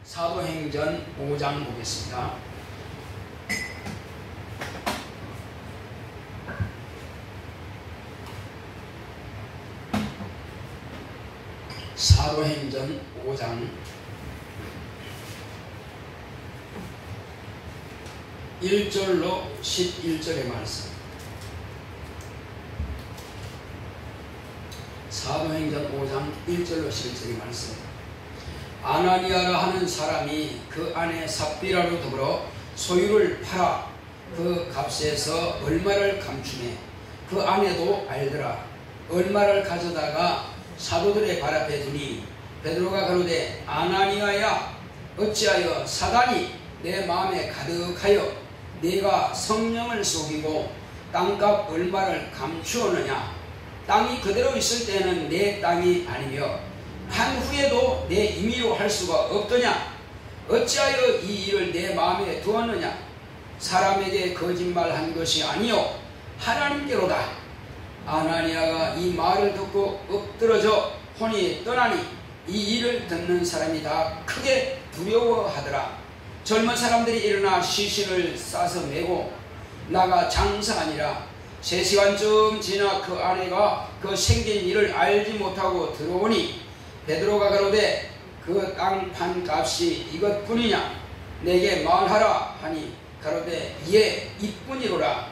사도행전 5장 보겠습니다. 사도행전 5장 1절로 11절의 말씀. 사도행전 5장 1절로 11절의 말씀. 아나니아라 하는 사람이 그 안에 삽비라로 더불어 소유를 팔아 그 값에서 얼마를 감추매 그 아내도 알더라. 얼마를 가져다가 사도들의 발 앞에 두니 베드로가 가로되 아나니아야 어찌하여 사단이 내 마음에 가득하여 네가 성령을 속이고 땅값 얼마를 감추었느냐. 땅이 그대로 있을 때는 내 땅이 아니며 한 후에도 내 임의로 할 수가 없더냐. 어찌하여 이 일을 내 마음에 두었느냐. 사람에게 거짓말한 것이 아니요 하나님께로다. 아나니아가 이 말을 듣고 엎드러져 혼이 떠나니 이 일을 듣는 사람이 다 크게 두려워하더라. 젊은 사람들이 일어나 시신을 싸서 메고 나가 장사하니라. 3시간쯤 지나 그 아내가 그 생긴 일을 알지 못하고 들어오니 베드로가 가로되 그 땅 판 값이 이것뿐이냐. 내게 말하라 하니 가로되 예 이뿐이로라.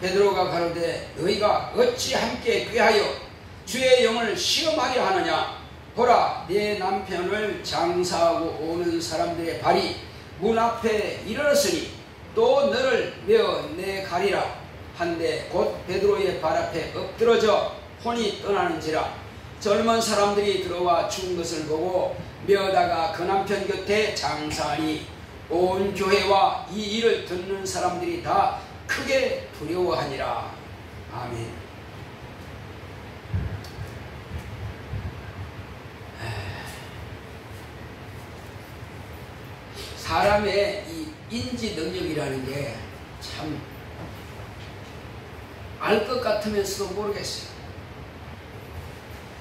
베드로가 가로되 너희가 어찌 함께 꾀하여 주의 영을 시험하려 하느냐. 보라 내 남편을 장사하고 오는 사람들의 발이 문 앞에 이르렀으니 또 너를 메어 내가리라. 한데 곧 베드로의 발 앞에 엎드러져 혼이 떠나는지라. 젊은 사람들이 들어와 죽은 것을 보고 메어다가 그 남편 곁에 장사하니 온 교회와 이 일을 듣는 사람들이 다 크게 두려워하니라. 아멘. 사람의 이 인지 능력이라는 게 참 알 것 같으면서도 모르겠어요.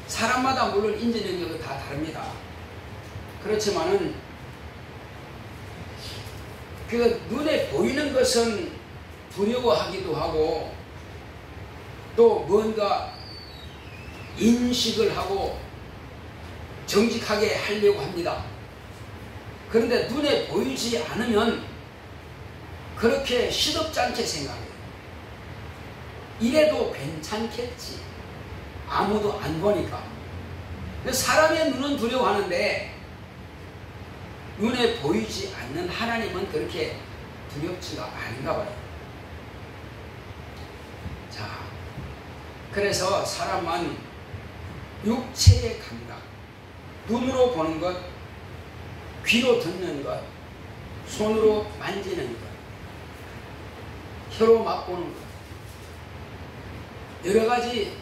사람마다 물론 인지 능력은 다 다릅니다. 그렇지만은 그 눈에 보이는 것은 두려워하기도 하고 또 뭔가 인식을 하고 정직하게 하려고 합니다. 그런데 눈에 보이지 않으면 그렇게 시덥지 않게 생각해요. 이래도 괜찮겠지. 아무도 안 보니까. 사람의 눈은 두려워하는데 눈에 보이지 않는 하나님은 그렇게 두렵지가 않은가 봐요. 자, 그래서 사람만 육체의 감각, 눈으로 보는 것, 귀로 듣는 것, 손으로 만지는 것, 혀로 맛보는 것, 여러 가지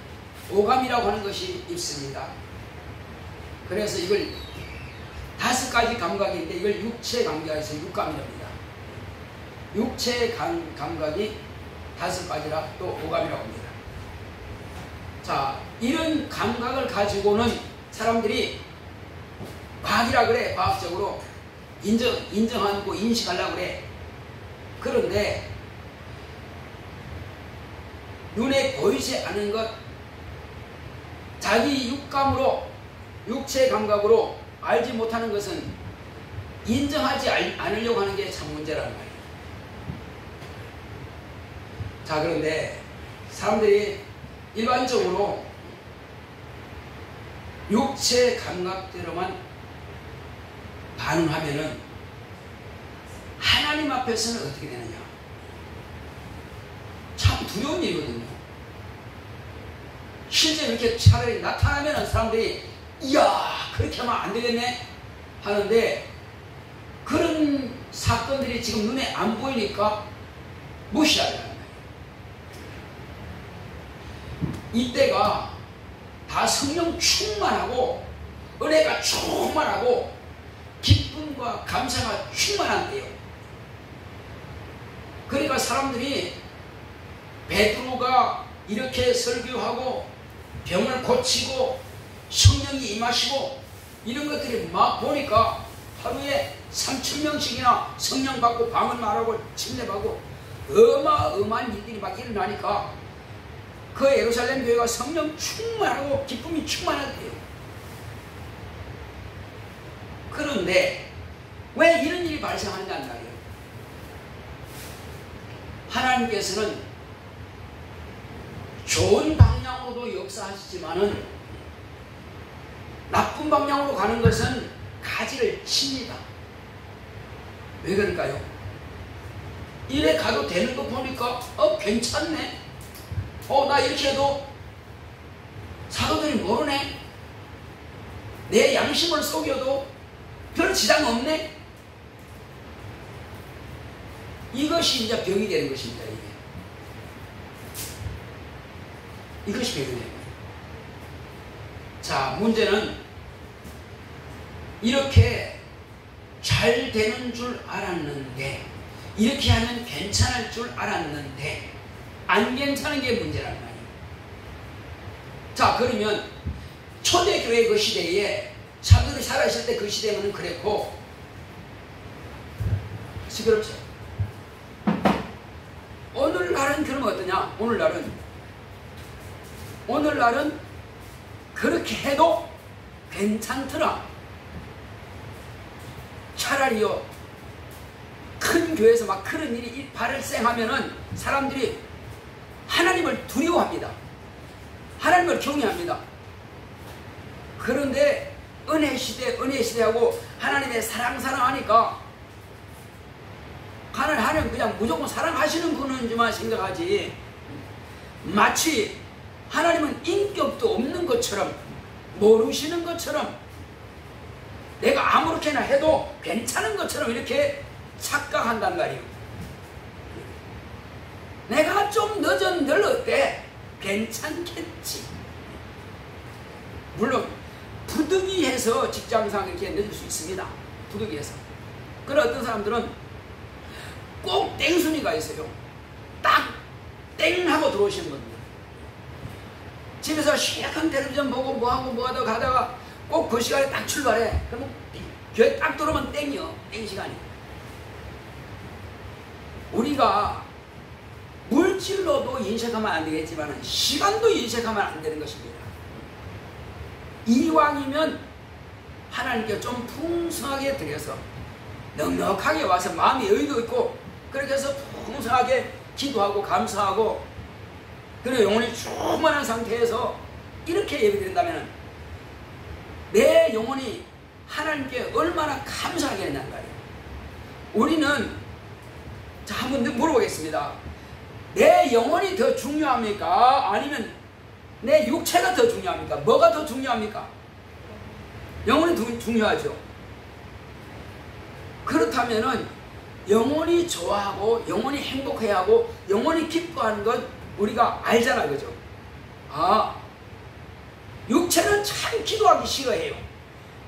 오감이라고 하는 것이 있습니다. 그래서 이걸 5가지 감각인데 이걸 육체 감각에서 육감이랍니다. 육체 감각이 5가지라 또 오감이라고 합니다. 자, 이런 감각을 가지고는 사람들이 과학이라 그래. 과학적으로 인정하고 인식하려고 그래. 그런데 눈에 보이지 않은 것, 자기 육감으로 육체 감각으로 알지 못하는 것은 인정하지 않으려고 하는 게 참 문제라는 말이에요. 자, 그런데 사람들이 일반적으로 육체 감각대로만 반응하면은 하나님 앞에서는 어떻게 되느냐. 참 두려운 일이거든요. 실제 이렇게 차라리 나타나면 사람들이 이야 그렇게 하면 안 되겠네 하는데 그런 사건들이 지금 눈에 안 보이니까 무시하려는 거예요. 이때가 다 성령 충만하고 은혜가 충만하고 기쁨과 감사가 충만한 때요. 그러니까 사람들이 베드로가 이렇게 설교하고 병을 고치고 성령이 임하시고 이런 것들이 막 보니까 하루에 3,000명씩이나 성령 받고 방언 말하고 침례받고 어마어마한 일들이 막 일어나니까 그 예루살렘 교회가 성령 충만하고 기쁨이 충만하대요. 그런데 왜 이런 일이 발생하느냐 말이에요. 하나님께서는 좋은 방향으로도 역사하시지만은 나쁜 방향으로 가는 것은 가지를 칩니다. 왜 그럴까요? 이래 가도 되는 거 보니까 괜찮네. 나 이렇게 해도 사도들이 모르네. 내 양심을 속여도 별 지장 없네. 이것이 이제 병이 되는 것입니다. 이것이 병이 되는 거예요. 자, 문제는 이렇게 잘 되는 줄 알았는데, 이렇게 하면 괜찮을 줄 알았는데 안 괜찮은 게 문제란 말이에요. 자, 그러면 초대교회 그 시대에 사도들이 살아있을 때 그 시대는 그랬고, 시끄럽죠? 오늘날은 그러면 어떠냐? 오늘날은 그렇게 해도 괜찮더라. 차라리요, 큰 교회에서 막 그런 일이 발생하면은 사람들이 하나님을 두려워합니다. 하나님을 경외합니다. 그런데 은혜 시대하고 하나님의 사랑하니까 하나님 그냥 무조건 사랑하시는 분인지만 생각하지, 마치 하나님은 인격도 없는 것처럼, 모르시는 것처럼, 내가 아무렇게나 해도 괜찮은 것처럼 이렇게 착각한단 말이에요. 내가 좀 늦은 어때? 괜찮겠지. 물론 부득이해서 직장상 이렇게 늦을 수 있습니다. 부득이해서. 그런 어떤 사람들은 꼭 땡순이가 있어요. 딱 땡 하고 들어오시는 분들. 집에서 시약한 텔레비전 보고 뭐하고 하다 가다가 꼭 그 시간에 딱 출발해. 그러면 교회 딱 들어오면 땡이요. 땡 시간이. 우리가 물질로도 인색하면 안 되겠지만 시간도 인색하면 안 되는 것입니다. 이왕이면 하나님께 좀 풍성하게 드려서 넉넉하게 와서 마음이 여유도 있고 그렇게 해서 풍성하게 기도하고 감사하고 그리고 영혼이 충만한 상태에서 이렇게 예배드린다면 내 영혼이 하나님께 얼마나 감사하겠냐는 말이에요. 우리는 자, 한번 물어보겠습니다. 내 영혼이 더 중요합니까? 아니면 내 육체가 더 중요합니까? 뭐가 더 중요합니까? 영혼이 더 중요하죠. 그렇다면은 영혼이 좋아하고 영혼이 행복해야 하고 영혼이 기뻐하는 것 우리가 알잖아, 그죠? 육체는 참 기도하기 싫어해요.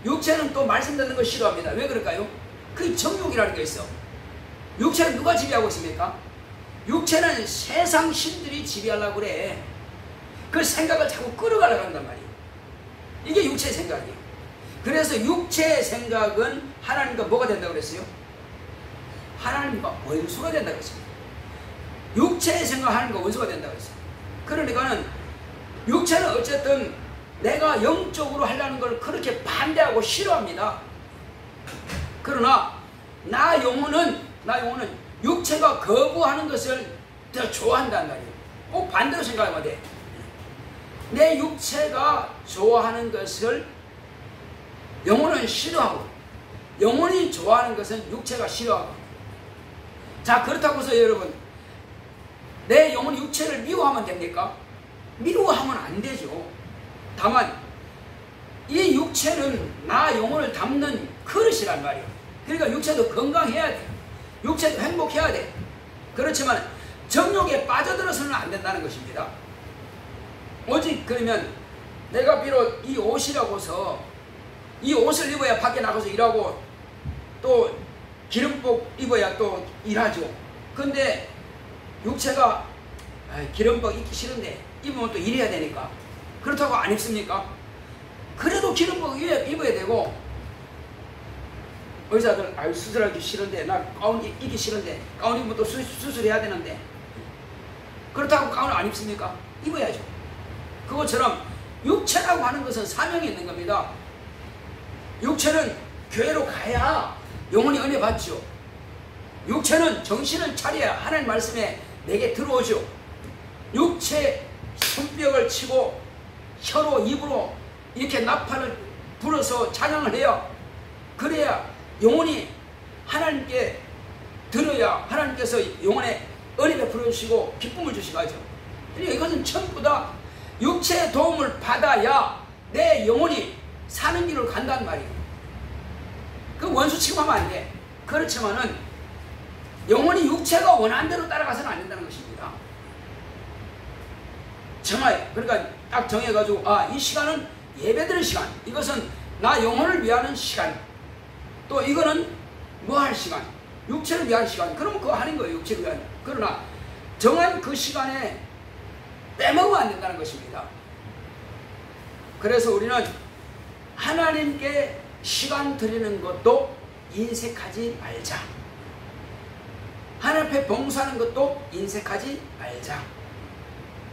육체는 또 말씀 듣는 거 싫어합니다. 왜 그럴까요? 그 정욕이라는 게 있어. 육체는 누가 지배하고 있습니까? 육체는 세상 신들이 지배하려고 그래. 그 생각을 자꾸 끌어가려고 한단 말이에요. 이게 육체의 생각이에요. 그래서 육체의 생각은 하나님과 뭐가 된다고 그랬어요? 하나님과 원수가 된다고 했습니다. 육체의 생각 하나님과 원수가 된다고 했어요. 그러니까는 육체는 어쨌든 내가 영적으로 하려는 걸 그렇게 반대하고 싫어합니다. 그러나 나 영혼은 육체가 거부하는 것을 더 좋아한단 말이에요. 꼭 반대로 생각하면 돼. 내 육체가 좋아하는 것을 영혼은 싫어하고 영혼이 좋아하는 것은 육체가 싫어하고. 자, 그렇다고 해서 여러분 내 영혼이 육체를 미워하면 됩니까? 미워하면 안 되죠. 다만 이 육체는 나 영혼을 담는 그릇이란 말이에요. 그러니까 육체도 건강해야 돼. 육체도 행복해야 돼. 그렇지만 정욕에 빠져들어서는 안 된다는 것입니다. 오직 그러면 내가 비록 이 옷이라고서 이 옷을 입어야 밖에 나가서 일하고 또 기름복 입어야 또 일하죠. 근데 육체가 기름복 입기 싫은데 입으면 또 일해야 되니까 그렇다고 안 입습니까? 그래도 기름복 입어야 되고 의사들 수술하기 싫은데, 나 가운 입기 싫은데, 가운 입으면 또 수술해야 되는데, 그렇다고 가운을 안 입습니까? 입어야죠. 그것처럼 육체라고 하는 것은 사명이 있는 겁니다. 육체는 교회로 가야 영혼이 은혜 받죠. 육체는 정신을 차려야 하나님 말씀에 내게 들어오죠. 육체 손뼉을 치고 혀로 입으로 이렇게 나팔을 불어서 찬양을 해야, 그래야 영혼이 하나님께 들어야 하나님께서 영혼에 은혜 베풀어 주시고 기쁨을 주시고 하죠. 그러니까 이것은 전부 다 육체의 도움을 받아야 내 영혼이 사는 길을 간다는 말이에요. 그 원수 취급하면 안 돼. 그렇지만은 영혼이 육체가 원하는 대로 따라가서는 안 된다는 것입니다. 정말 그러니까 딱 정해가지고, 이 시간은 예배드리는 시간, 이것은 나 영혼을 위하는 시간, 또 이거는 뭐 할 시간, 육체를 위한 시간, 그러면 그거 하는 거예요. 육체를 위한. 그러나 정한 그 시간에 빼먹으면 안 된다는 것입니다. 그래서 우리는 하나님께 시간 드리는 것도 인색하지 말자. 하나님 앞에 봉사하는 것도 인색하지 말자.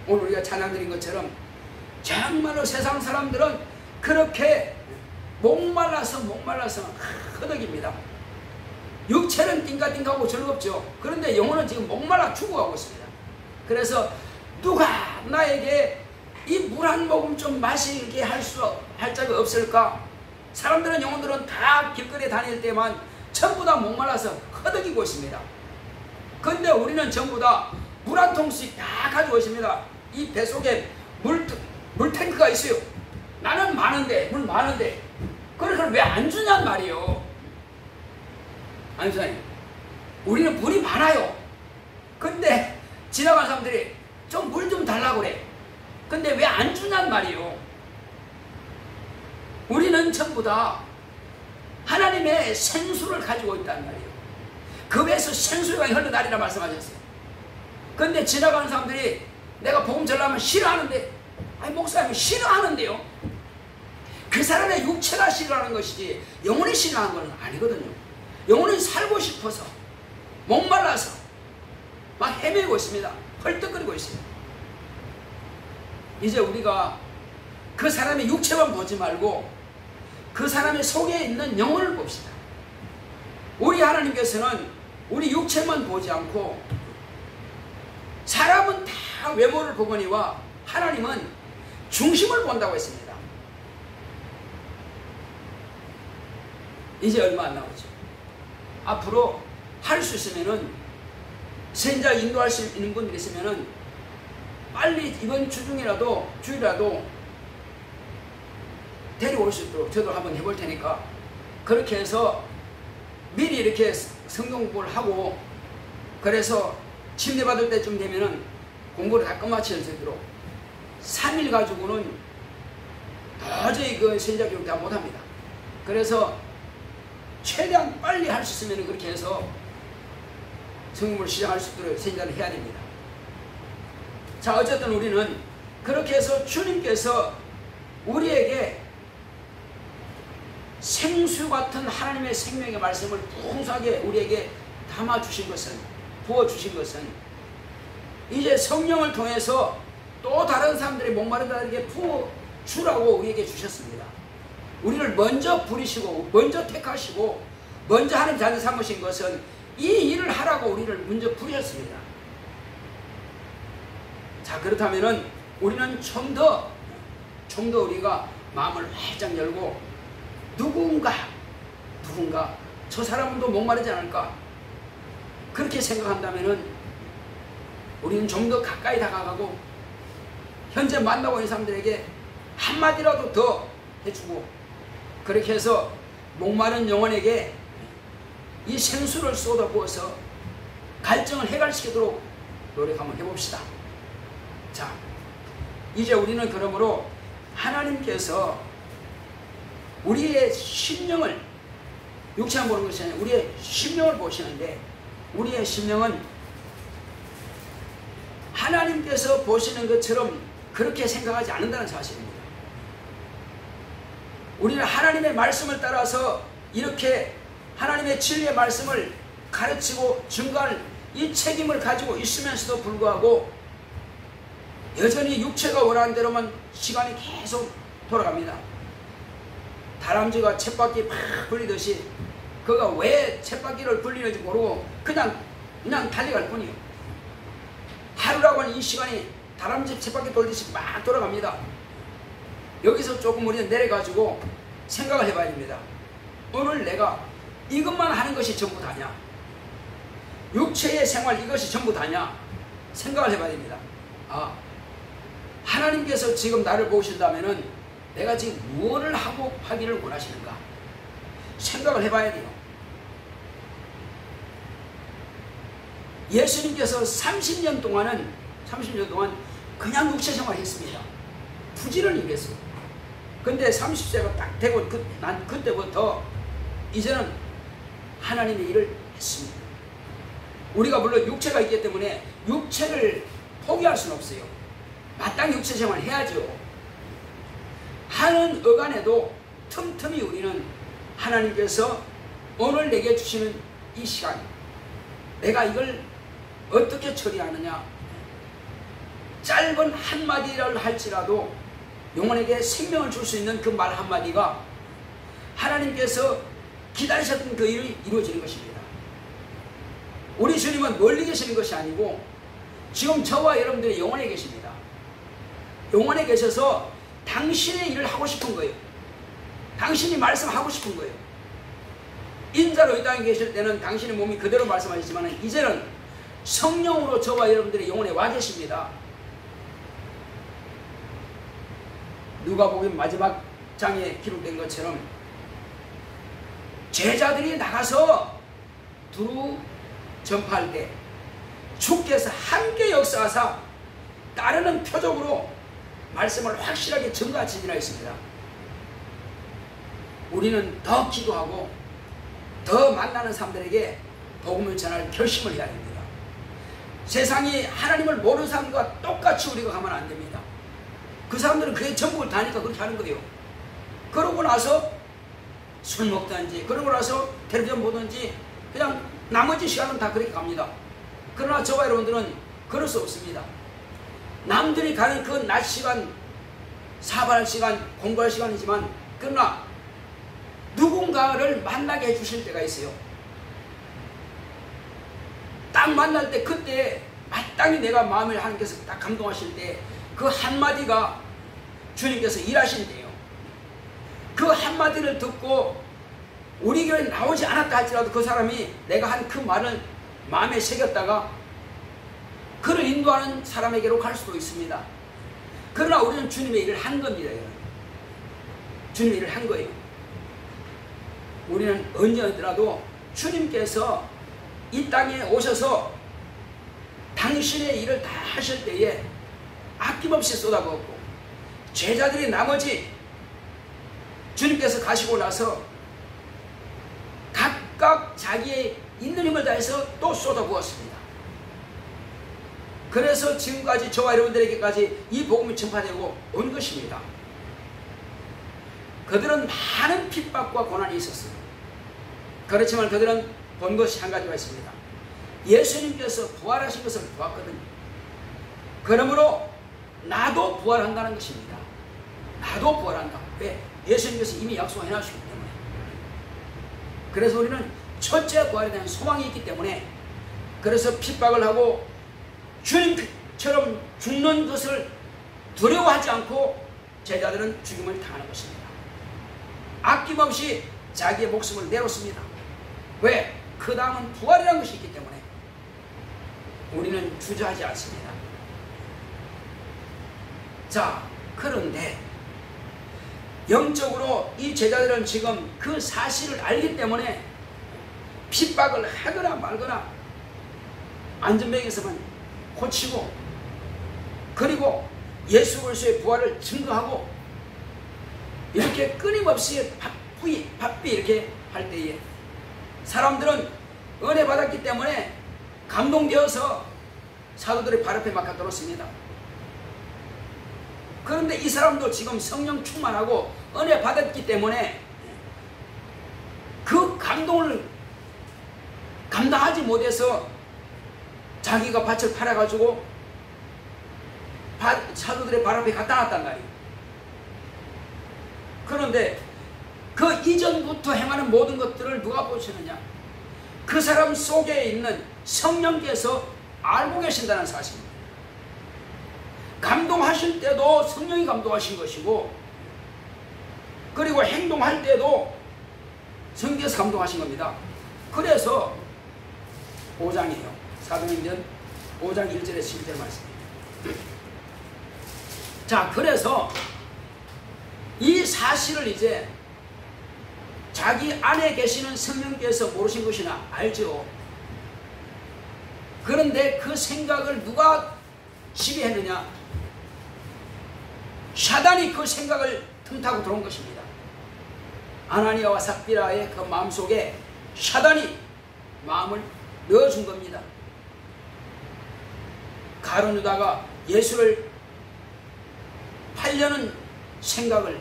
오늘 우리가 찬양 드린 것처럼 정말로 세상 사람들은 그렇게 목말라서 허덕입니다. 육체는 띵가띵가하고 즐겁죠. 그런데 영혼은 지금 목말라 죽어가고 있습니다. 그래서 누가 나에게 이 물 한 모금 좀 마시게 할 자가 없을까? 사람들은, 영혼들은 다 길거리에 다닐 때만 전부 다 목말라서 허덕이고 있습니다. 그런데 우리는 전부 다 물 한 통씩 다 가지고 있습니다. 이 배 속에 물탱크가 있어요. 나는 많은데, 물 많은데, 그걸 왜 안 주냔 말이에요. 아니, 선생님, 우리는 물이 많아요. 근데 지나가는 사람들이 좀 물 좀 달라고 그래. 근데 왜 안 주냔 말이에요. 우리는 전부 다 하나님의 생수를 가지고 있단 말이에요. 그 배에서 생수가 흘러나리라 말씀하셨어요. 근데 지나가는 사람들이 내가 복음 전하면 싫어하는데, 아니 목사님 싫어하는데요. 그 사람의 육체가 싫어하는 것이지 영혼이 싫어하는 건 아니거든요. 영혼이 살고 싶어서 목말라서 막 헤매고 있습니다. 헐떡거리고 있습니다. 이제 우리가 그 사람의 육체만 보지 말고 그 사람의 속에 있는 영혼을 봅시다. 우리 하나님께서는 우리 육체만 보지 않고, 사람은 다 외모를 보거니와 하나님은 중심을 본다고 했습니다. 이제 얼마 안 남았죠. 앞으로 할 수 있으면은, 선지자 인도할 수 있는 분들이 있으면은 빨리 이번 주중이라도 주일이라도 데려올 수 있도록 저도 한번 해볼 테니까, 그렇게 해서 미리 이렇게 성경 공부를 하고, 그래서 침대 받을 때쯤 되면은 공부를 다 끝마칠 수 있도록, 3일 가지고는 도저히 그 선지자 교육 다 못합니다. 그래서 최대한 빨리 할 수 있으면 그렇게 해서 성경을 시작할 수 있도록 선지자를 해야 됩니다. 자, 어쨌든 우리는 그렇게 해서 주님께서 우리에게 생수 같은 하나님의 생명의 말씀을 풍성하게 우리에게 담아주신 것은, 부어주신 것은, 이제 성령을 통해서 또 다른 사람들이 목마른 자들에게 부어주라고 우리에게 주셨습니다. 우리를 먼저 부리시고 먼저 택하시고 먼저 하나님 자녀 삼으신 것은 이 일을 하라고 우리를 먼저 부르셨습니다. 자, 그렇다면은 우리는 좀 더 우리가 마음을 활짝 열고, 누군가 저 사람은 또 목마르지 않을까, 그렇게 생각한다면은 우리는 좀 더 가까이 다가가고 현재 만나고 있는 사람들에게 한마디라도 더 해주고, 그렇게 해서 목마른 영혼에게 이 생수를 쏟아부어서 갈증을 해갈시키도록 노력 한번 해봅시다. 자, 이제 우리는 그러므로 하나님께서 우리의 심령을, 육체만 보는 것이 아니라 우리의 심령을 보시는데, 우리의 심령은 하나님께서 보시는 것처럼 그렇게 생각하지 않는다는 사실입니다. 우리는 하나님의 말씀을 따라서 이렇게 하나님의 진리의 말씀을 가르치고 증거할 이 책임을 가지고 있으면서도 불구하고 여전히 육체가 원하는 대로만 시간이 계속 돌아갑니다. 다람쥐가 쳇바퀴 막 굴리듯이 그가 왜 쳇바퀴를 굴리는지 모르고 그냥 달려갈 뿐이요. 하루라고 하는 이 시간이 다람쥐 쳇바퀴 돌듯이 막 돌아갑니다. 여기서 조금 우리는 내려가지고 생각을 해봐야 됩니다. 오늘 내가 이것만 하는 것이 전부 다냐? 육체의 생활 이것이 전부 다냐? 생각을 해봐야 됩니다. 하나님께서 지금 나를 보신다면은 내가 지금 무엇을 하기를 원하시는가? 생각을 해봐야 돼요. 예수님께서 30년 동안 그냥 육체 생활을 했습니다. 부지런히 했어요. 근데 30세가 딱 되고 난 그때부터 이제는 하나님의 일을 했습니다. 우리가 물론 육체가 있기 때문에 육체를 포기할 수는 없어요. 마땅히 육체 생활을 해야죠. 하는 어간에도 틈틈이 우리는 하나님께서 오늘 내게 주시는 이 시간, 내가 이걸 어떻게 처리하느냐. 짧은 한마디를 할지라도 영혼에게 생명을 줄 수 있는 그 말 한마디가 하나님께서 기다리셨던 그 일이 이루어지는 것입니다. 우리 주님은 멀리 계시는 것이 아니고 지금 저와 여러분들의 영혼에 계십니다. 영혼에 계셔서 당신의 일을 하고 싶은 거예요. 당신이 말씀하고 싶은 거예요. 인자로 이 땅에 계실 때는 당신의 몸이 그대로 말씀하셨지만 이제는 성령으로 저와 여러분들의 영혼에 와 계십니다. 누가복음 마지막 장에 기록된 것처럼 제자들이 나가서 두루 전파할 때 주께서 함께 역사하사 따르는 표적으로 말씀을 확실하게 증거하시리라 했습니다. 우리는 더 기도하고 더 만나는 사람들에게 복음을 전할 결심을 해야 됩니다. 세상이 하나님을 모르는 사람과 똑같이 우리가 가면 안 됩니다. 그 사람들은 그게 전국을 다니까 그렇게 하는 거예요. 그러고 나서 술 먹든지 그러고 나서 텔레비전 보든지 그냥 나머지 시간은 다 그렇게 갑니다. 그러나 저와 여러분들은 그럴 수 없습니다. 남들이 가는 그 낮 시간, 사발할 시간, 공부할 시간이지만 그러나 누군가를 만나게 해주실 때가 있어요. 딱 만날 때 그때 마땅히 내가 마음을 하나님께서 딱 감동하실 때 그 한마디가 주님께서 일하신대요. 그 한마디를 듣고 우리 교회에 나오지 않았다 할지라도 그 사람이 내가 한 그 말을 마음에 새겼다가 그를 인도하는 사람에게로 갈 수도 있습니다. 그러나 우리는 주님의 일을 한 겁니다. 주님의 일을 한 거예요. 우리는 언제라도 주님께서 이 땅에 오셔서 당신의 일을 다 하실 때에 아낌없이 쏟아부었고 제자들이 나머지 주님께서 가시고 나서 각각 자기의 있는 힘을 다해서 또 쏟아부었습니다. 그래서 지금까지 저와 여러분들에게까지 이 복음이 전파되고 온 것입니다. 그들은 많은 핍박과 고난이 있었어요. 그렇지만 그들은 본 것이 한 가지가 있습니다. 예수님께서 부활하신 것을 보았거든요. 그러므로 나도 부활한다는 것입니다. 나도 부활한다. 왜? 예수님께서 이미 약속해 놨기 때문에. 그래서 우리는 첫째 부활에 대한 소망이 있기 때문에 그래서 핍박을 하고 주님처럼 죽는 것을 두려워하지 않고 제자들은 죽임을 당하는 것입니다. 아낌없이 자기의 목숨을 내놓습니다. 왜? 그 다음은 부활이라는 것이 있기 때문에 우리는 주저하지 않습니다. 자, 그런데 영적으로 이 제자들은 지금 그 사실을 알기 때문에 핍박을 하거나 말거나 안전뱅이에서만 고치고 그리고 예수 그리스도의 부활을 증거하고 이렇게 끊임없이 바삐 이렇게 할 때에 사람들은 은혜 받았기 때문에 감동되어서 사도들의 발 앞에 막 갖다 놓습니다. 그런데 이 사람도 지금 성령 충만하고 은혜 받았기 때문에 그 감동을 하지 못해서 자기가 밭을 팔아가지고 사도들의 발 앞에 갖다 놨단 말이에요. 그런데 그 이전부터 행하는 모든 것들을 누가 보시느냐? 그 사람 속에 있는 성령께서 알고 계신다는 사실입니다. 감동하실 때도 성령이 감동하신 것이고, 그리고 행동할 때도 성령께서 감동하신 겁니다. 그래서 5장이에요. 사도행전 5장 1절에서 11절 말씀입니다. 자, 그래서 이 사실을 이제 자기 안에 계시는 성령께서 모르신 것이나 알죠. 그런데 그 생각을 누가 지배했느냐? 사단이 그 생각을 틈타고 들어온 것입니다. 아나니아와 삽비라의 그 마음속에 사단이 마음을 넣어준 겁니다. 가룟 유다가 예수를 팔려는 생각을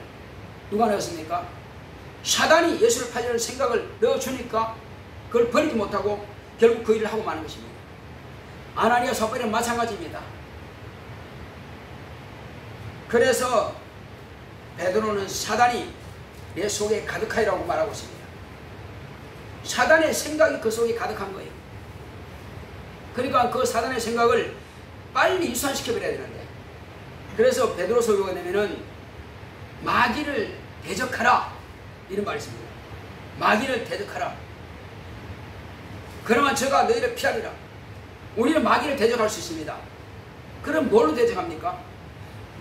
누가 넣었습니까? 사단이 예수를 팔려는 생각을 넣어주니까 그걸 버리지 못하고 결국 그 일을 하고 마는 것입니다. 아나니아 삽비라는 마찬가지입니다. 그래서 베드로는 사단이 내 속에 가득하리라고 말하고 있습니다. 사단의 생각이 그 속에 가득한 거예요. 그러니까 그 사단의 생각을 빨리 유산시켜버려야 되는데, 그래서 베드로서 요가 되면은 마귀를 대적하라 이런 말이 있습니다. 마귀를 대적하라. 그러면 저가 너희를 피하리라. 우리는 마귀를 대적할 수 있습니다. 그럼 뭘로 대적합니까?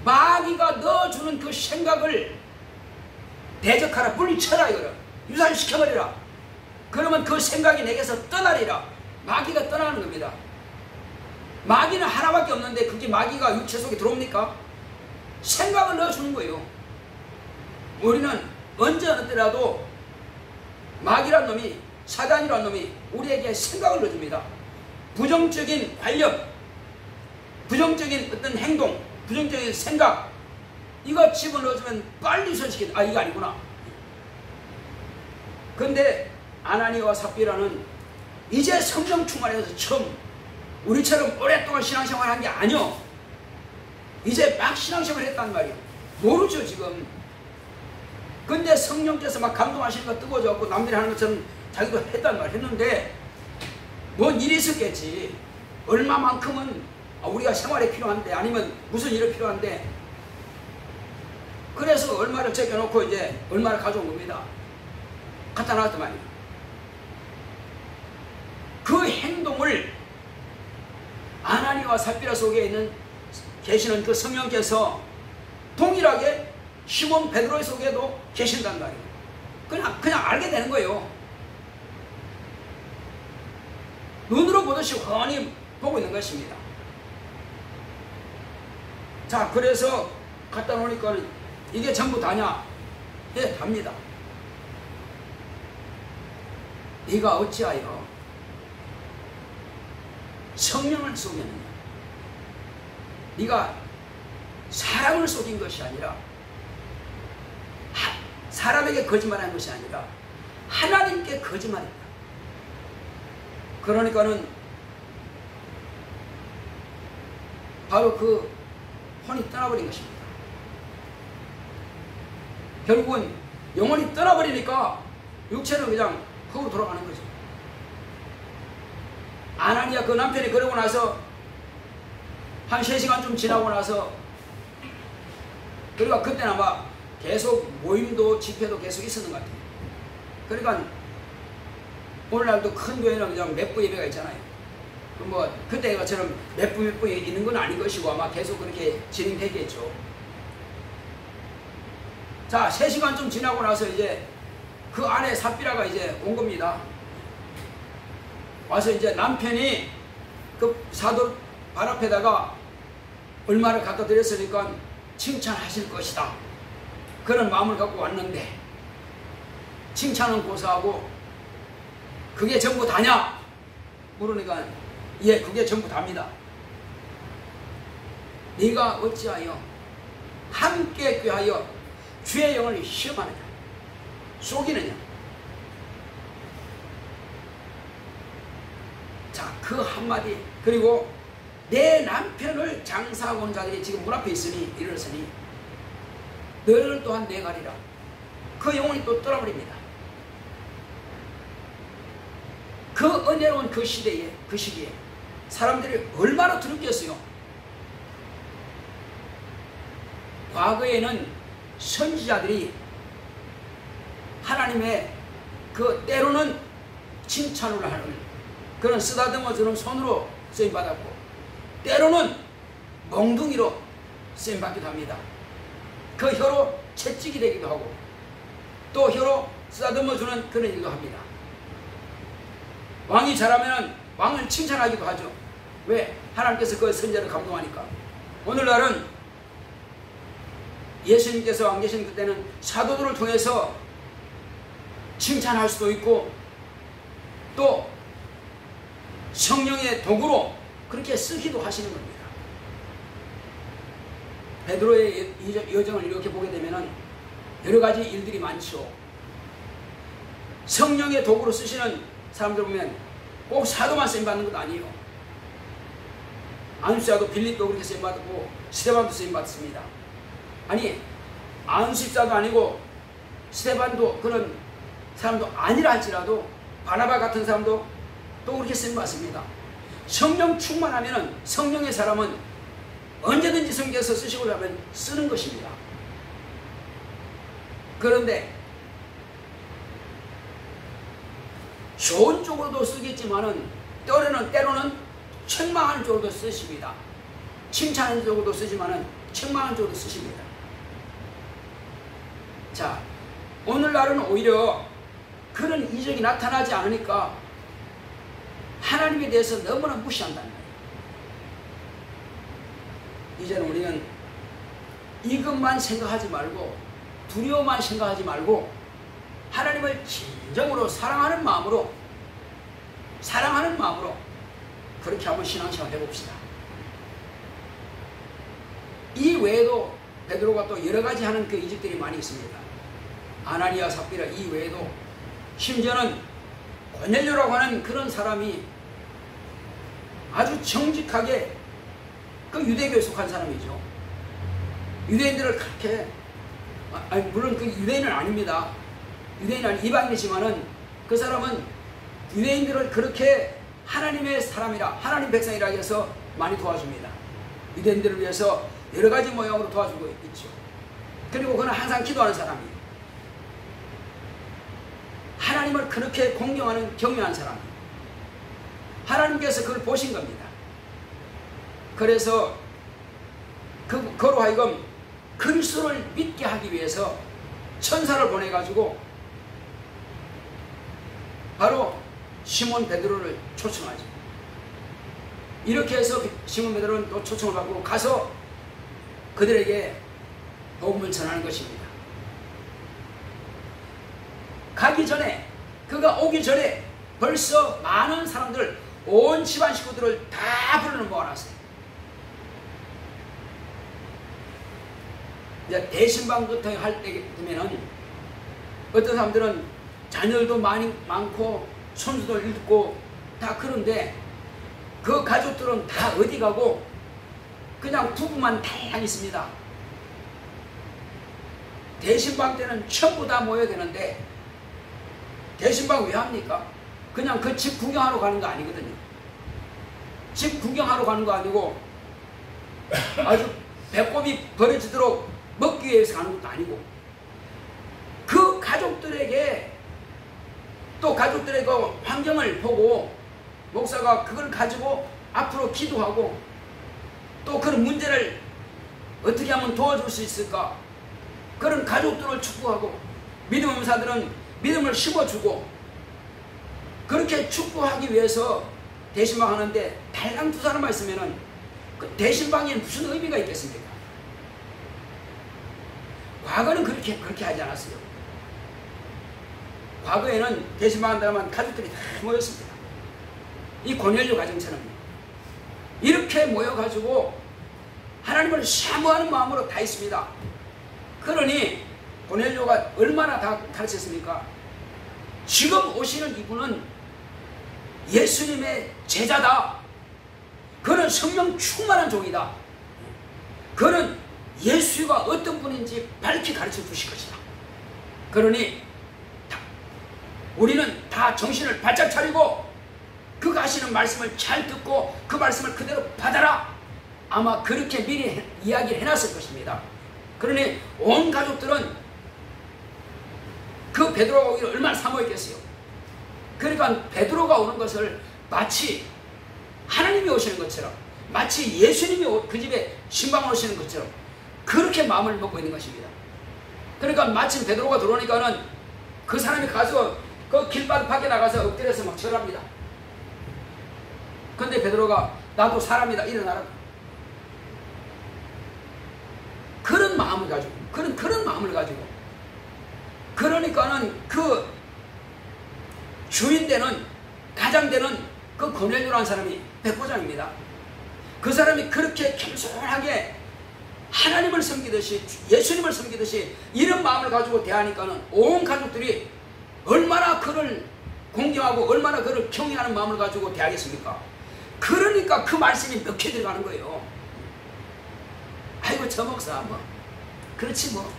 마귀가 넣어주는 그 생각을 대적하라. 물리쳐라. 이거를 유산시켜버리라. 그러면 그 생각이 내게서 떠나리라. 마귀가 떠나는 겁니다. 마귀는 하나밖에 없는데 그게 마귀가 육체 속에 들어옵니까? 생각을 넣어주는 거예요. 우리는 언제 어느 때라도 마귀란 놈이, 사단이란 놈이 우리에게 생각을 넣어줍니다. 부정적인 관념, 부정적인 어떤 행동, 부정적인 생각, 이거 집어넣어주면 빨리 유산시켜. 아, 이거 아니구나. 근데 아나니아와 삽비라는 이제 성령 충만해서 처음, 우리처럼 오랫동안 신앙생활 한 게 아니요. 이제 막 신앙생활 했단 말이에요. 모르죠 지금. 근데 성령께서 막 감동하시는 거 뜨거워져갖고 남들이 하는 것처럼 자기도 했단 말 했는데, 뭔 일이 있었겠지. 얼마만큼은 우리가 생활에 필요한데, 아니면 무슨 일이 필요한데, 그래서 얼마를 제껴놓고 이제 얼마를 가져온 겁니다. 갖다 놨단 말이에요. 그 행동을 아나니아와 삽비라 속에 계시는 그 성령께서 동일하게 시몬 베드로 속에도 계신단 말이에요. 그냥 알게 되는 거예요. 눈으로 보듯이 훤히 보고 있는 것입니다. 자, 그래서 갖다 놓으니까 이게 전부 다냐? 예, 답니다. 네가 어찌하여 성령을 속였느냐? 네가 사람을 속인 것이 아니라, 사람에게 거짓말한 것이 아니라 하나님께 거짓말했다. 그러니까는 바로 그 혼이 떠나버린 것입니다. 결국은 영혼이 떠나버리니까 육체는 그냥 흙으로 돌아가는 거죠. 아나니아 그 남편이 그러고 나서 한 3시간쯤 지나고 나서, 그러니까 그때는 아마 계속 모임도 집회도 계속 있었던 것 같아요. 그러니까 오늘날도 큰 교회는 그냥 몇 부 예배가 있잖아요. 뭐 그때처럼 몇 부 있는 건 아닌 것이고 아마 계속 그렇게 진행되겠죠. 자, 3시간쯤 지나고 나서 이제 그 안에 삽비라가 이제 온 겁니다. 와서 이제 남편이 그 사도 발 앞에다가 얼마를 갖다 드렸으니까 칭찬하실 것이다. 그런 마음을 갖고 왔는데, 칭찬은 고사하고 그게 전부 다냐? 물으니까 예, 그게 전부 답니다. 네가 어찌하여 함께 꾀하여 주의 영을 시험하느냐? 속이느냐? 자, 그 한마디. 그리고 내 남편을 장사하고 온 자들이 지금 문 앞에 있으니 일어서니 너희를 또한 내 가리라. 그 영혼이 또 떠나버립니다. 그 은혜로운 그 시대에, 그 시기에 사람들이 얼마나 두렵겠어요. 과거에는 선지자들이 하나님의 그 때로는 칭찬을 하는 그런 쓰다듬어주는 손으로 쓰임받았고, 때로는 멍둥이로 쓰임받기도 합니다. 그 혀로 채찍이 되기도 하고, 또 혀로 쓰다듬어주는 그런 일도 합니다. 왕이 잘하면 왕을 칭찬하기도 하죠. 왜? 하나님께서 그 선지자를 감동하니까. 오늘날은 예수님께서 안 계신 그때는 사도들을 통해서 칭찬할 수도 있고, 또 성령의 도구로 그렇게 쓰기도 하시는 겁니다. 베드로의 여정을 이렇게 보게 되면 여러 가지 일들이 많죠. 성령의 도구로 쓰시는 사람들 보면 꼭 사도만 쓰임받는 것도 아니에요. 안수사도 빌립도 그렇게 쓰임받고 스데반도 쓰임받습니다. 아니, 안수사도 아니고 스데반도 그런 사람도 아니라 할지라도 바나바 같은 사람도 또 그렇게 쓰임받습니다. 성령 충만하면 성령의 사람은 언제든지 성경에서 쓰시고자 하면 쓰는 것입니다. 그런데 좋은 쪽으로도 쓰겠지만은 때로는 책망하는 쪽으로도 쓰십니다. 칭찬하는 쪽으로도 쓰지만은 책망하는 쪽으로도 쓰십니다. 자, 오늘날은 오히려 그런 이적이 나타나지 않으니까 하나님에 대해서 너무나 무시한다는 거예요. 이제는 우리는 이것만 생각하지 말고, 두려워만 생각하지 말고, 하나님을 진정으로 사랑하는 마음으로 그렇게 한번 신앙생활 해봅시다. 이 외에도 베드로가 또 여러 가지 하는 그 이적들이 많이 있습니다. 아나니아 삽비라 이 외에도 심지어는 고넬료라고 하는 그런 사람이 아주 정직하게 그 유대교에 속한 사람이죠. 유대인들을 그렇게, 물론 그 유대인은 아닙니다. 유대인은 아니 이방인이지만은 그 사람은 유대인들을 그렇게 하나님의 사람이라, 하나님 백성이라 해서 많이 도와줍니다. 유대인들을 위해서 여러 가지 모양으로 도와주고 있죠. 그리고 그는 항상 기도하는 사람이에요. 하나님을 그렇게 공경하는 경외한 사람이에요. 하나님께서 그걸 보신 겁니다. 그래서 그로 하여금 그리스도를 믿게 하기 위해서 천사를 보내가지고 바로 시몬 베드로를 초청하죠. 이렇게 해서 시몬 베드로는 또 초청을 받고 가서 그들에게 복음을 전하는 것입니다. 가기 전에, 그가 오기 전에 벌써 많은 사람들, 온 집안 식구들을 다 불러 모아놨어요. 이제 대신방부터 할 때 되면은 어떤 사람들은 자녀들도 많고 손주도 있고 다 그런데 그 가족들은 다 어디 가고 그냥 부부만 다 있습니다. 대신방 때는 전부 다 모여야 되는데 대신방 왜 합니까? 그냥 그 집 구경하러 가는 거 아니거든요. 집 구경하러 가는 거 아니고 아주 배꼽이 벌어지도록 먹기 위해서 가는 것도 아니고, 그 가족들에게 또 가족들의 그 환경을 보고 목사가 그걸 가지고 앞으로 기도하고 또 그런 문제를 어떻게 하면 도와줄 수 있을까, 그런 가족들을 축복하고 믿음 의사들은 믿음을 심어주고 그렇게 축복하기 위해서 대신방 하는데 달랑 두 사람만 있으면은 그 대신방에 무슨 의미가 있겠습니까? 과거는 그렇게 하지 않았어요. 과거에는 대신방 한다면 가족들이 다 모였습니다. 이 고넬료 가정처럼 이렇게 모여가지고 하나님을 사모하는 마음으로 다 있습니다. 그러니 고넬료가 얼마나 다 가르쳤습니까? 지금 오시는 이분은 예수님의 제자다. 그는 성령 충만한 종이다. 그는 예수가 어떤 분인지 밝히 가르쳐 주실 것이다. 그러니 우리는 다 정신을 바짝 차리고 그가 하시는 말씀을 잘 듣고 그 말씀을 그대로 받아라. 아마 그렇게 미리 이야기를 해놨을 것입니다. 그러니 온 가족들은 그 베드로가 오기를 얼마나 사모했겠어요. 그러니까 베드로가 오는 것을 마치 하나님이 오시는 것처럼, 마치 예수님이 그 집에 신방 오시는 것처럼 그렇게 마음을 먹고 있는 것입니다. 그러니까 마침 베드로가 들어오니까는 그 사람이 가서 그 길바닥 밖에 나가서 엎드려서 막 절합니다. 근데 베드로가 나도 사람이다 일어나라. 그런 마음을 가지고, 그런 마음을 가지고, 그러니까는 그 주인되는, 가장되는 그 고넬료라는 사람이 백부장입니다. 그 사람이 그렇게 겸손하게 하나님을 섬기듯이, 예수님을 섬기듯이 이런 마음을 가지고 대하니까는 온 가족들이 얼마나 그를 공경하고 얼마나 그를 경외하는 마음을 가지고 대하겠습니까? 그러니까 그 말씀이 먹혀 들어가는 거예요. 아이고 저 목사 뭐 그렇지 뭐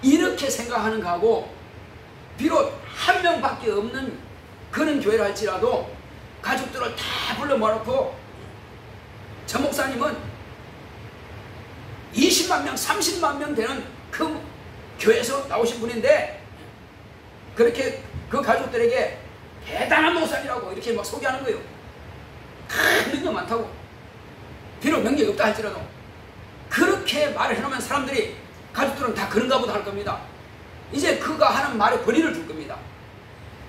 이렇게 생각하는 거하고, 비록 한 명밖에 없는 그런 교회를 할지라도 가족들을 다 불러 모아놓고 저 목사님은 20만 명 30만 명 되는 그 교회에서 나오신 분인데 그렇게 그 가족들에게 대단한 목사님이라고 이렇게 막 소개하는 거예요. 큰 능력 많다고, 비록 능력이 없다 할지라도 그렇게 말을 해놓으면 사람들이, 가족들은 다 그런가 보다 할 겁니다. 이제 그가 하는 말에 권위를 줄 겁니다.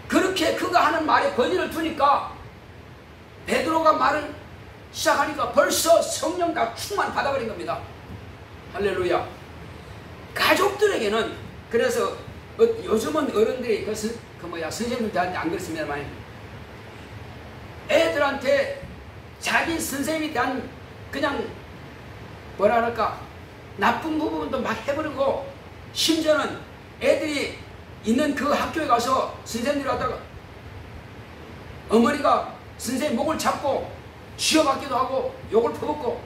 그렇게 그가 하는 말에 권위를 두니까 베드로가 말을 시작하니까 벌써 성령과 충만 받아버린 겁니다. 할렐루야. 가족들에게는, 그래서 요즘은 어른들이 선생님들한테 안 그렇습니다만 애들한테 자기 선생님에 대한 그냥 뭐라 할까 나쁜 부분도 막 해버리고, 심지어는 애들이 있는 그 학교에 가서 선생님들 하다가 어머니가 선생님 목을 잡고 쥐어받기도 하고 욕을 퍼붓고,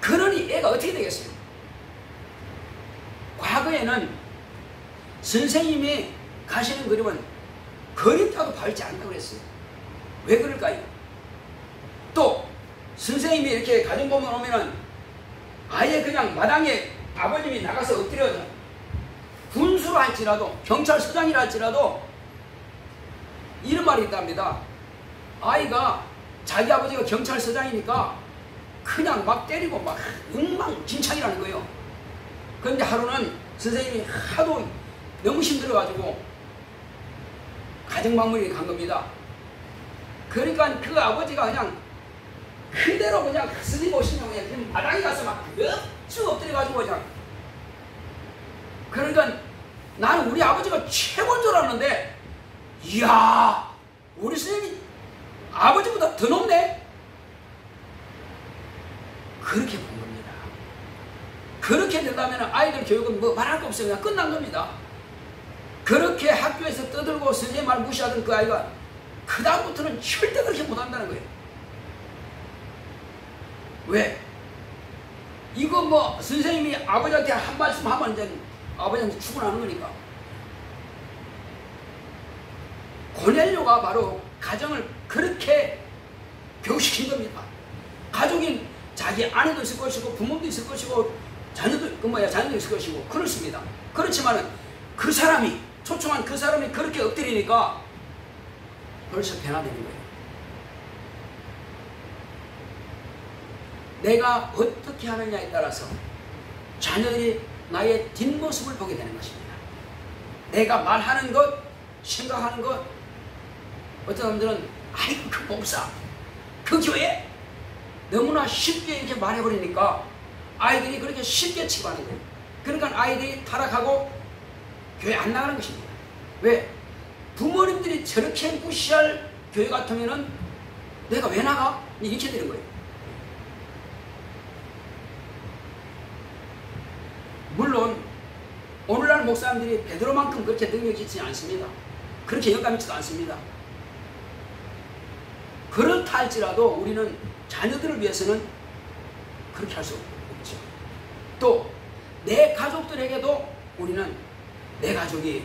그러니 애가 어떻게 되겠어요? 과거에는 선생님이 가시는 그림은 그림자도 밟지 않는다고 그랬어요. 왜 그럴까요? 또 선생님이 이렇게 가정법원 오면은 아예 그냥 마당에 아버님이 나가서 엎드려서 군수로 할지라도 경찰서장이라 할지라도 이런 말이 있답니다. 아이가 자기 아버지가 경찰서장이니까 그냥 막 때리고 막 엉망진창이라는 거예요. 그런데 하루는 선생님이 하도 너무 힘들어가지고 가정방문에 간 겁니다. 그러니까 그 아버지가 그냥 그대로 그냥 스님 오시면 그냥 마당에 가서 막 쭉 엎드려가지고 그냥, 그러니까 나는 우리 아버지가 최고인 줄 알았는데, 이야 우리 스님이 아버지보다 더 높네? 그렇게 본 겁니다. 그렇게 된다면 아이들 교육은 뭐 말할 거 없어요. 그냥 끝난 겁니다. 그렇게 학교에서 떠들고 선생님 말 무시하던 그 아이가 그 다음부터는 절대 그렇게 못한다는 거예요. 왜? 이거 뭐 선생님이 아버지한테 한 말씀 하면 이제 아버지한테 추근하는 거니까. 고넬료가 바로 가정을 그렇게 교육시킨 겁니다. 가족인 자기 아내도 있을 것이고 부모도 있을 것이고 자녀도 있을 것이고 그렇습니다. 그렇지만은 그 사람이, 초청한 그 사람이 그렇게 엎드리니까 벌써 변화되는 거예요. 내가 어떻게 하느냐에 따라서 자녀들이 나의 뒷모습을 보게 되는 것입니다. 내가 말하는 것, 생각하는 것, 어떤 사람들은 아이고 그 목사, 그 교회 너무나 쉽게 이렇게 말해버리니까 아이들이 그렇게 쉽게 치부하는 거예요. 그러니까 아이들이 타락하고 교회 안 나가는 것입니다. 왜? 부모님들이 저렇게 무시할 교회 같으면은 내가 왜 나가? 이렇게 되는 거예요. 물론 오늘날 목사님들이 베드로만큼 그렇게 능력이 있지 않습니다. 그렇게 영감 있지도 않습니다. 그렇다 할지라도 우리는 자녀들을 위해서는 그렇게 할 수 없죠. 또 내 가족들에게도 우리는 내 가족이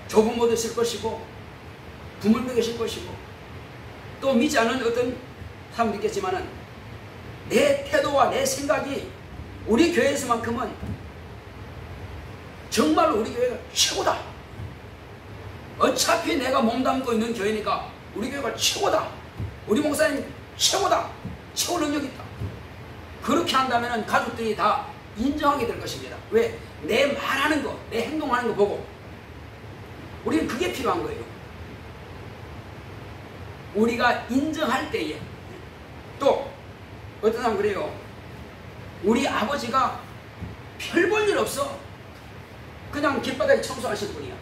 조부모도 있을 것이고 부모님도 계실 것이고 또 믿지 않은 어떤 사람도 있겠지만은 내 태도와 내 생각이 우리 교회에서만큼은 정말로 우리 교회가 최고다. 어차피 내가 몸담고 있는 교회니까 우리 교회가 최고다. 우리 목사님 최고다. 최고 능력이 있다. 그렇게 한다면 가족들이 다 인정하게 될 것입니다. 왜? 내 말하는 거, 내 행동하는 거 보고 우리는 그게 필요한 거예요. 우리가 인정할 때에 또 어떤 사람 그래요. 우리 아버지가 별 볼 일 없어. 그냥 길바닥에 청소하실 분이야.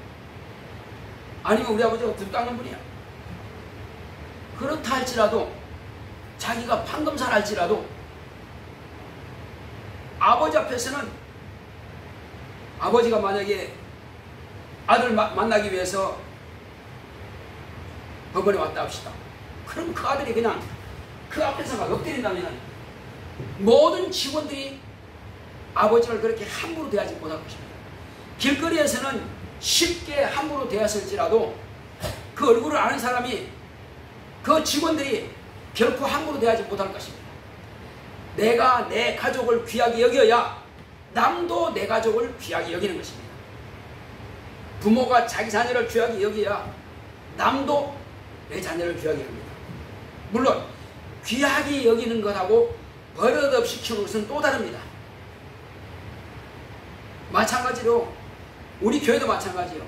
아니면 우리 아버지가 등 닦는 분이야. 그렇다 할지라도 자기가 판검사를 할지라도 아버지 앞에서는 아버지가 만약에 아들 만나기 위해서 법원에 왔다 합시다. 그럼 그 아들이 그냥 그 앞에서 막 엎드린다면 모든 직원들이 아버지를 그렇게 함부로 대하지 못할 것입니다. 길거리에서는 쉽게 함부로 대했을지라도 그 얼굴을 아는 사람이 그 직원들이 결코 함부로 대하지 못할 것입니다. 내가 내 가족을 귀하게 여겨야 남도 내 가족을 귀하게 여기는 것입니다. 부모가 자기 자녀를 귀하게 여겨야 남도 내 자녀를 귀하게 여깁니다. 물론 귀하게 여기는 것하고 버릇없이 키우는 것은 또 다릅니다. 마찬가지로 우리 교회도 마찬가지요.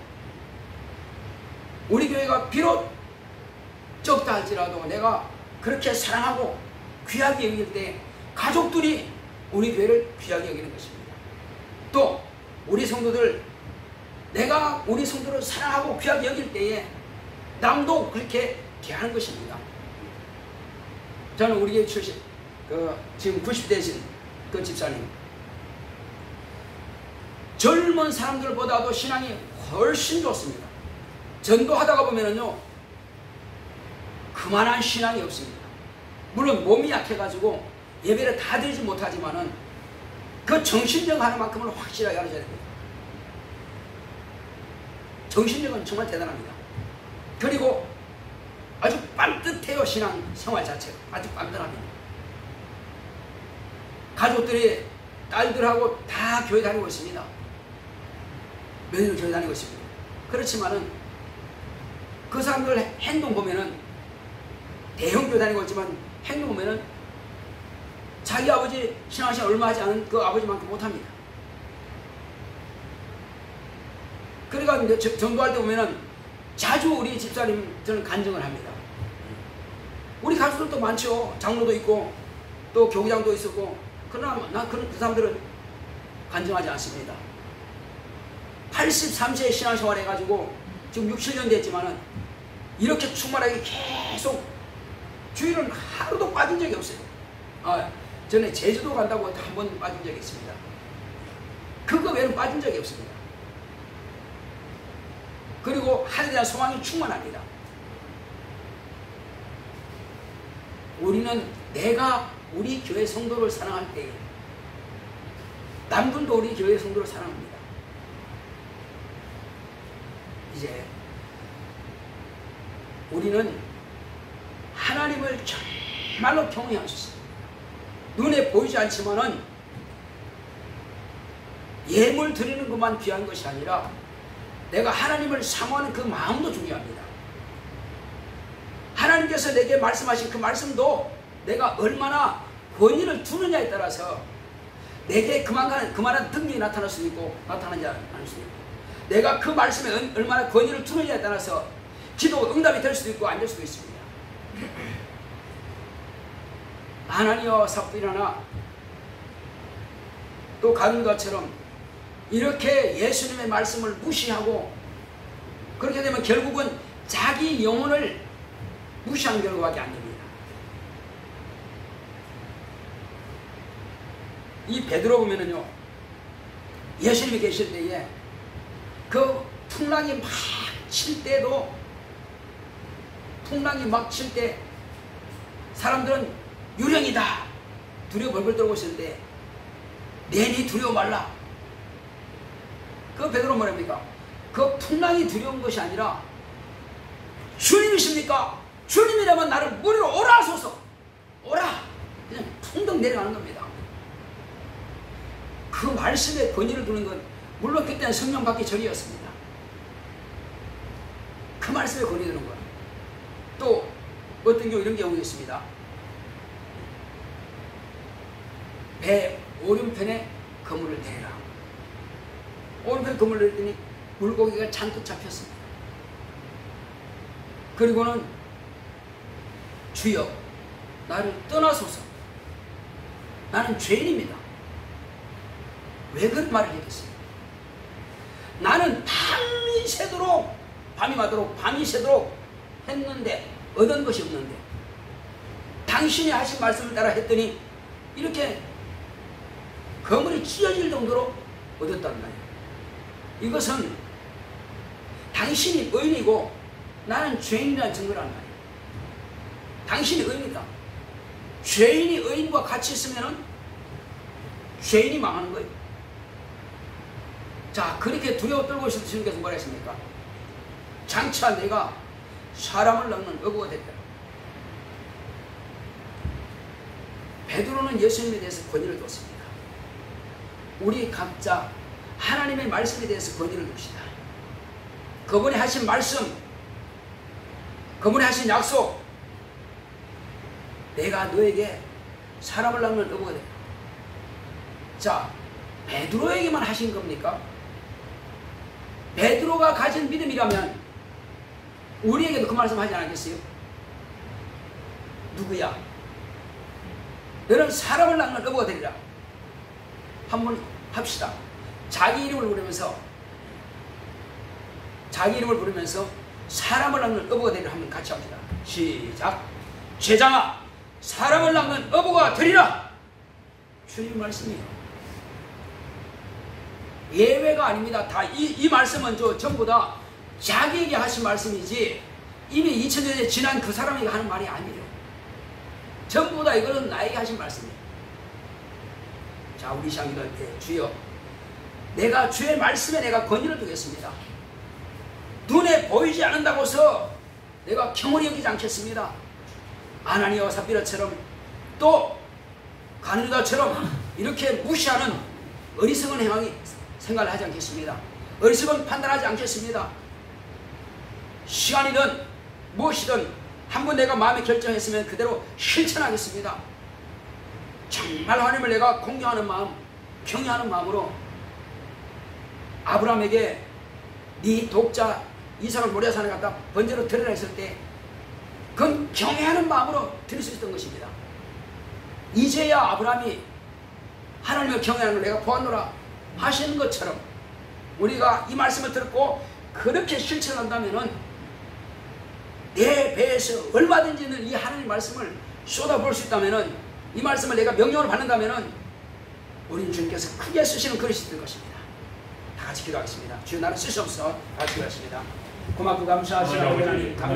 우리 교회가 비록 적다 할지라도 내가 그렇게 사랑하고 귀하게 여길 때 가족들이 우리 교회를 귀하게 여기는 것입니다. 또 우리 성도들 내가 우리 성도를 사랑하고 귀하게 여길 때에 남도 그렇게 대하는 것입니다. 저는 우리 교회 출신 지금 90대신 그 집사님 젊은 사람들보다도 신앙이 훨씬 좋습니다. 전도하다가 보면은요 그만한 신앙이 없습니다. 물론 몸이 약해가지고 예배를 다 드리지 못하지만은 그 정신력 하나만큼은 확실하게 알아야 됩니다. 정신력은 정말 대단합니다. 그리고 아주 빤듯해요. 신앙 생활 자체가 아주 빤듯합니다. 가족들이 딸들하고 다 교회 다니고 있습니다. 며느리 교회 다니고 있습니다. 그렇지만은 그 사람들 행동 보면은 대형교회 다니고 있지만 행동 보면은 자기 아버지 신앙생활 얼마 하지 않은 그 아버지만큼 못합니다. 그러니까 이제 전도할 때 보면은 자주 우리 집사님 저는 간증을 합니다. 우리 가족들도 많죠. 장로도 있고 또 교구장도 있었고 그러나 난 그 사람들은 간증하지 않습니다. 83세에 신앙생활 해가지고 지금 6, 7년 됐지만은 이렇게 충만하게 계속 주일은 하루도 빠진 적이 없어요. 전에 제주도 간다고 한 번 빠진 적이 있습니다. 그거 외에는 빠진 적이 없습니다. 그리고 하늘에 대한 소망이 충만합니다. 우리는 내가 우리 교회 성도를 사랑할 때 남들도 우리 교회 성도를 사랑합니다. 이제 우리는 하나님을 정말로 경외할 수 있습니다. 눈에 보이지 않지만은 예물 드리는 것만 귀한 것이 아니라 내가 하나님을 사모하는 그 마음도 중요합니다. 하나님께서 내게 말씀하신 그 말씀도 내가 얼마나 권위를 두느냐에 따라서 내게 그만한 능력이 나타날 수 있고 나타나지 않을 수 있고 내가 그 말씀에 얼마나 권위를 두느냐에 따라서 기도가 응답이 될 수도 있고 안 될 수도 있습니다. 아나니아와 삽비라나 또 가룟과처럼 이렇게 예수님의 말씀을 무시하고 그렇게 되면 결국은 자기 영혼을 무시한 결과밖에 안 됩니다. 이 베드로 보면은요 예수님이 계실 때에 그 풍랑이 막 칠 때도 풍랑이 막 칠 때 사람들은 유령이다 두려워 벌벌 떨고 있었는데 내니 두려워 말라. 그 베드로 뭐랍니까? 그 풍랑이 두려운 것이 아니라 주님이십니까? 주님이라면 나를 물으러 오라 하소서. 오라. 그냥 풍덩 내려가는 겁니다. 그 말씀에 권위를 두는 건 물론 그때는 성령 받기 전이었습니다. 그 말씀에 권위 두는 거예요. 또 어떤 경우 이런 경우가 있습니다. 배 오른편에 그물을 내라. 오른편에 그물을 내더니 물고기가 잔뜩 잡혔습니다. 그리고는 주여 나를 떠나소서. 나는 죄인입니다. 왜 그런 말을 했겠어요? 나는 밤이 새도록 밤이 새도록 했는데 얻은 것이 없는데 당신이 하신 말씀을 따라 했더니 이렇게 거물이 찢어질 정도로 얻었단 말이에요. 이것은 당신이 의인이고 나는 죄인이라는 증거란 말이에요. 당신이 의인이다. 죄인이 의인과 같이 있으면 죄인이 망하는 거예요. 자, 그렇게 두려워 떨고 있을 때 주님께서 뭐라 했습니까? 장차 내가 사람을 낚는 어부가 됐다. 베드로는 예수님에 대해서 권위를 뒀습니다. 우리 각자 하나님의 말씀에 대해서 권위를 둡시다. 그분이 하신 말씀, 그분이 하신 약속, 내가 너에게 사람을 낚는 어부가 됐다. 자, 베드로에게만 하신 겁니까? 베드로가 가진 믿음이라면 우리에게도 그 말씀 하지 않았겠어요? 누구야? 너는 사람을 낚는 어부가 되리라. 한번 합시다. 자기 이름을 부르면서 사람을 낚는 어부가 되리라. 한번 같이 합시다. 시작. 제장아, 사람을 낚는 어부가 되리라. 주님 말씀이에요. 예외가 아닙니다. 다 이 말씀은 전부 다 자기에게 하신 말씀이지 이미 2000년에 지난 그 사람에게 하는 말이 아니에요. 전부 다 이거는 나에게 하신 말씀이에요. 자, 우리 시간 기도할 때 주여 내가 주의 말씀에 내가 권위를 두겠습니다. 눈에 보이지 않는다고 해서 내가 경홀히 여기지 않겠습니다. 아나니아와 삽비라처럼 또 가누다처럼 이렇게 무시하는 어리석은 생각을 하지 않겠습니다. 어리석은 판단하지 않겠습니다. 시간이든 무엇이든 한번 내가 마음에 결정했으면 그대로 실천하겠습니다. 정말 하나님을 내가 공경하는 마음, 경외하는 마음으로 아브라함에게 네 독자 이삭을 모리아산에 갖다 번제로 드리라 했을 때 그건 경외하는 마음으로 드릴 수 있었던 것입니다. 이제야 아브라함이 하나님을 경외하는 걸 내가 보았노라 하시는 것처럼 우리가 이 말씀을 듣고 그렇게 실천한다면은 내 배에서 얼마든지는 이 하나님 말씀을 쏟아볼 수 있다면은 이 말씀을 내가 명령을 받는다면은 우리는 주님께서 크게 쓰시는 그릇이 될 것입니다. 다 같이 기도하겠습니다. 주여 나를 쓰시옵소서. 같이 기도하겠습니다. 고맙고 감사하시는 하나님.